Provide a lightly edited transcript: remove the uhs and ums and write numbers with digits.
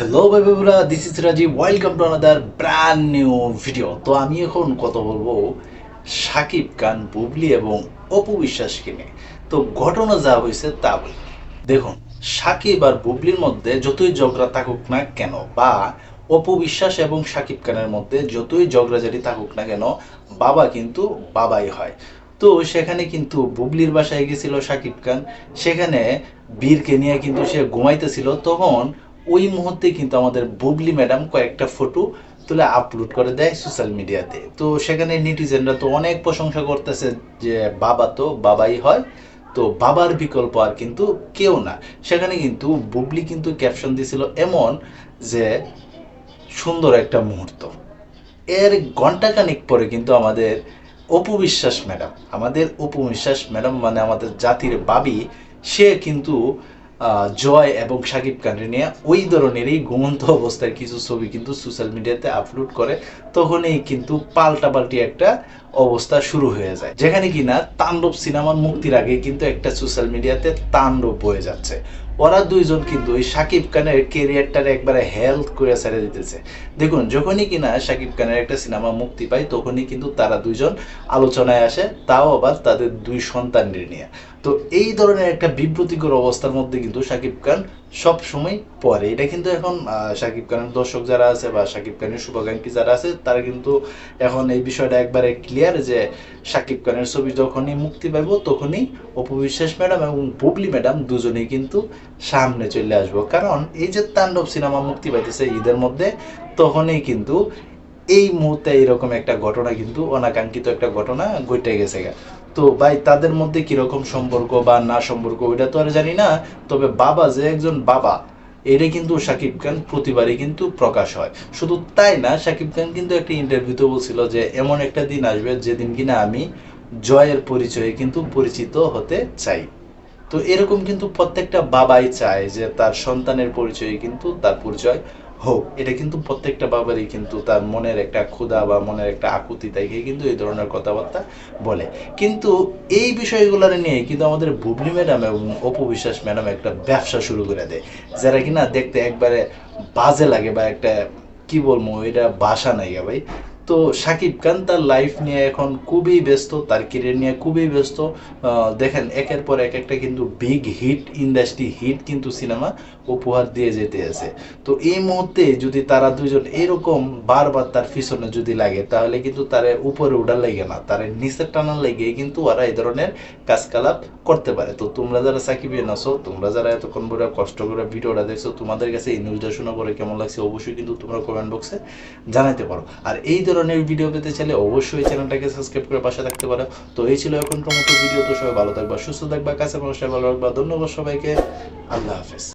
Hello ভাই বাবুরা, this is Rajiv, welcome to another brand new video. তো আমি এখন কথা বলবো শাকিব খান, বুবলি এবং অপু বিশ্বাসকে নিয়ে। তো ঘটনা যা হয়েছে তা বলি। দেখুন, শাকিব আর বুবলির মধ্যে যতই ঝগড়া থাকুক না কেন, বা অপু বিশ্বাস এবং শাকিব খানের মধ্যে যতই ঝগড়াঝাটি থাকুক না কেন, বাবা কিন্তু বাবাই হয়। তো সেখানে কিন্তু বুবলির বাসায় গেছিল শাকিব খান, সেখানে বীরকে নিয়ে কিন্তু সে ঘুমাইতেছিল। তখন ওই মুহূর্তে কিন্তু আমাদের বুবলি ম্যাডাম কয়েকটা ফটো তুলে আপলোড করে দেয় সোশ্যাল মিডিয়াতে। তো সেখানে নেটিজেনরা তো অনেক প্রশংসা করতেছে যে বাবা তো বাবাই হয়, তো বাবার বিকল্প আর কিন্তু কেউ না। সেখানে কিন্তু বুবলি কিন্তু ক্যাপশন দিছিল এমন যে সুন্দর একটা মুহূর্ত। এর ঘন্টাখানিক পরে কিন্তু আমাদের অপু বিশ্বাস ম্যাডাম মানে আমাদের জাতির বাবি, সে কিন্তু জয় এবং শাকিব খানের নিয়ে ওই ধরনেরই ঘুমন্ত অবস্থায় কিছু ছবি কিন্তু সোশ্যাল মিডিয়াতে আপলোড করে। তখনই কিন্তু পাল্টাপাল্টি একটা অবস্থা শুরু হয়ে যায়, যেখানে কিনা তাণ্ডব সিনেমার মুক্তির আগে কিন্তু একটা সোশ্যাল মিডিয়াতে তাণ্ডব বয়ে যাচ্ছে। ওরা দুইজন কিন্তু ওই শাকিব খানের কেরিয়ারটারে একবারে হেলথ করে ছেড়ে দিতেছে। দেখুন, যখনই কিনা শাকিব খানের একটা সিনেমা মুক্তি পায় তখনই কিন্তু তারা দুইজন আলোচনায় আসে, তাও আবার তাদের দুই সন্তানদের নিয়ে। তো এই ধরনের একটা বিব্রতিকর অবস্থার মধ্যে কিন্তু শাকিব খান সব সময় পড়ে। এটা কিন্তু এখন শাকিব খানের দর্শক যারা আছে বা শাকিব খানের শুভাকাঙ্ক্ষী যারা আছে তারা কিন্তু এখন এই বিষয়টা একবারে ক্লিয়ার যে শাকিব খানের ছবি যখনই মুক্তি পাইব তখনই অপু বিশ্বাস ম্যাডাম এবং বুবলি ম্যাডাম দুজনেই কিন্তু সামনে চলে আসবো। কারণ এই যে তাণ্ডব সিনেমা মুক্তি পাইতেছে ঈদের মধ্যে, তখনই কিন্তু এই মুহূর্তে এইরকম একটা ঘটনা কিন্তু অনাকাঙ্ক্ষিত একটা ঘটনা ঘটে গেছে। তো ভাই, তাদের মধ্যে কিরকম সম্পর্ক বা না সম্পর্ক ওইটা তো আর জানি না, তবে বাবা যে একজন বাবা এটা কিন্তু শাকিব খান প্রতিবারই কিন্তু প্রকাশ হয়। শুধু তাই না, শাকিব খান কিন্তু একটা ইন্টারভিউতে বলছিল যে এমন একটা দিন আসবে যেদিন কিনা আমি জয়ের পরিচয়ে কিন্তু পরিচিত হতে চাই। তো এরকম কিন্তু প্রত্যেকটা বাবাই চায় যে তার সন্তানের পরিচয় কিন্তু তার পরিচয় হোক। এটা কিন্তু প্রত্যেকটা বাবারই কিন্তু তার মনের একটা ক্ষুধা বা মনের একটা আকুতি থেকে কিন্তু এই ধরনের কথাবার্তা বলে। কিন্তু এই বিষয়গুলোর নিয়ে কিন্তু আমাদের বুবলি ম্যাডাম এবং অপু বিশ্বাস ম্যাডাম একটা ব্যবসা শুরু করে দেয়, যারা কিনা দেখতে একবারে বাজে লাগে, বা একটা কি বলবো, এটা ভাষা নাই ভাই। তো শাকিব খান তার লাইফ নিয়ে এখন খুবই ব্যস্ত, তার কেরিয়ার নিয়ে খুবই ব্যস্ত। দেখেন, একের পর এক একটা কিন্তু বিগ হিট ইন্ডাস্ট্রি হিট কিন্তু সিনেমা উপহার দিয়ে যেতে আছে। তো এই মুহূর্তে যদি তারা দুইজন এরকম বারবার তার পিছনে যদি লাগে, তাহলে কিন্তু তার উপরে উঠার লাগে না, তার নিচে টানার লাগে কিন্তু ওরা এই ধরনের কাজকলাপ করতে পারে। তো তোমরা যারা সাকিবিয়ান আছো, তোমরা যারা এতক্ষণ ধরে কষ্ট করে ভিডিওটা দেখছো, তোমাদের কাছে এই নিউজটা শোনা করে কেমন লাগছে অবশ্যই কিন্তু তোমরা কমেন্ট বক্সে জানাতে পারো। আর এই ধরনের ভিডিও পেতে চাইলে অবশ্যই চ্যানেলটাকে সাবস্ক্রাইব করে পাশে থাকতে পারো। তো এই ছিল এখনকার মতো ভিডিও। তো সবাই ভালো থাকবা, সুস্থ থাকবা, কাছে মানুষটা ভালো রাখবা। ধন্যবাদ সবাইকে। আল্লাহ হাফেজ।